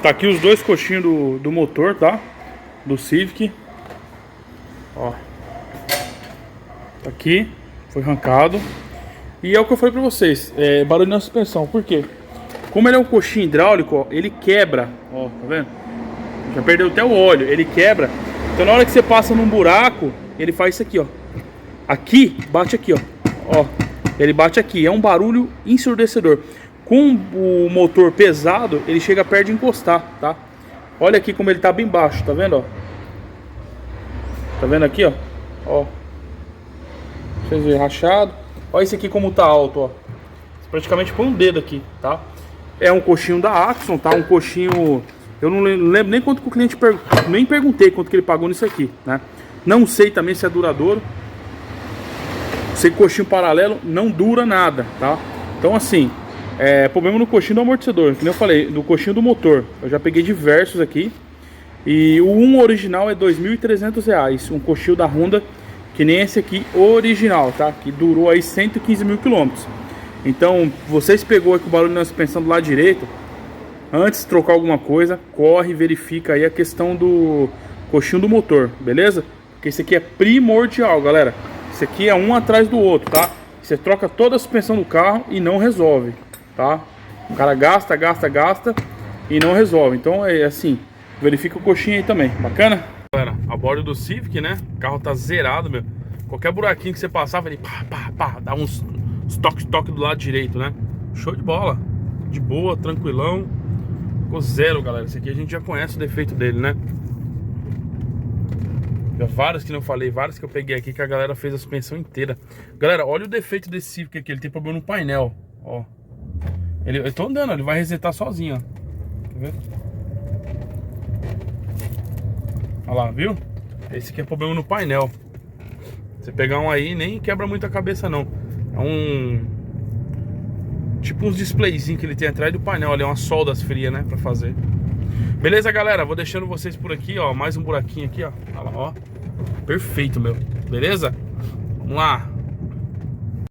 Tá aqui os dois coxinhos do motor, tá? Do Civic. Ó. Tá aqui. Foi arrancado. E é o que eu falei pra vocês. Barulho na suspensão. Por quê? Como ele é um coxinho hidráulico, ó, ele quebra. Ó, tá vendo? Já perdeu até o óleo. Ele quebra. Então na hora que você passa num buraco, ele faz isso aqui, ó. Aqui, bate aqui, ó. Ó. Ele bate aqui. É um barulho ensurdecedor. Com o motor pesado, ele chega perto de encostar, tá? Olha aqui como ele tá bem baixo, tá vendo, ó? Tá vendo aqui, ó? Ó. Vocês verem, rachado. Olha esse aqui como tá alto, ó. Você praticamente põe um dedo aqui, tá? É um coxinho da Axon, tá? Um coxinho... Eu não lembro nem quanto que o cliente... Nem perguntei quanto que ele pagou nisso aqui, né? Não sei também se é duradouro. Sei que coxinho paralelo não dura nada, tá? Então assim... problema no coxinho do amortecedor, que nem eu falei, do coxinho do motor. Eu já peguei diversos aqui. E o um original é R$ 2.300. Um coxinho da Honda, que nem esse aqui original, tá? Que durou aí 115 mil quilômetros. Então, vocês pegou aí com o barulho na suspensão do lado direito, antes de trocar alguma coisa, corre e verifica aí a questão do coxinho do motor, beleza? Porque esse aqui é primordial, galera. Esse aqui é um atrás do outro, tá? Você troca toda a suspensão do carro e não resolve, tá? O cara gasta e não resolve. Então é assim, verifica o coxinho aí também, bacana? Galera, a borda do Civic, né? O carro tá zerado, meu. Qualquer buraquinho que você passava, ele pá, dá uns toque do lado direito, né? Show de bola, de boa, tranquilão. Ficou zero, galera. Esse aqui a gente já conhece o defeito dele, né? Já vários que não falei, vários que eu peguei aqui que a galera fez a suspensão inteira. Galera, olha o defeito desse Civic aqui, ele tem problema no painel, ó. Eu tô andando, ele vai resetar sozinho, ó. Quer ver? Olha lá, viu? Esse aqui é problema no painel. Você pegar um aí, nem quebra muito a cabeça não. É um... tipo uns displayzinhos que ele tem atrás do painel ali, umas soldas frias, né, pra fazer. Beleza, galera? Vou deixando vocês por aqui, ó. Mais um buraquinho aqui, ó. Olha lá, ó. Perfeito, meu. Beleza? Vamos lá.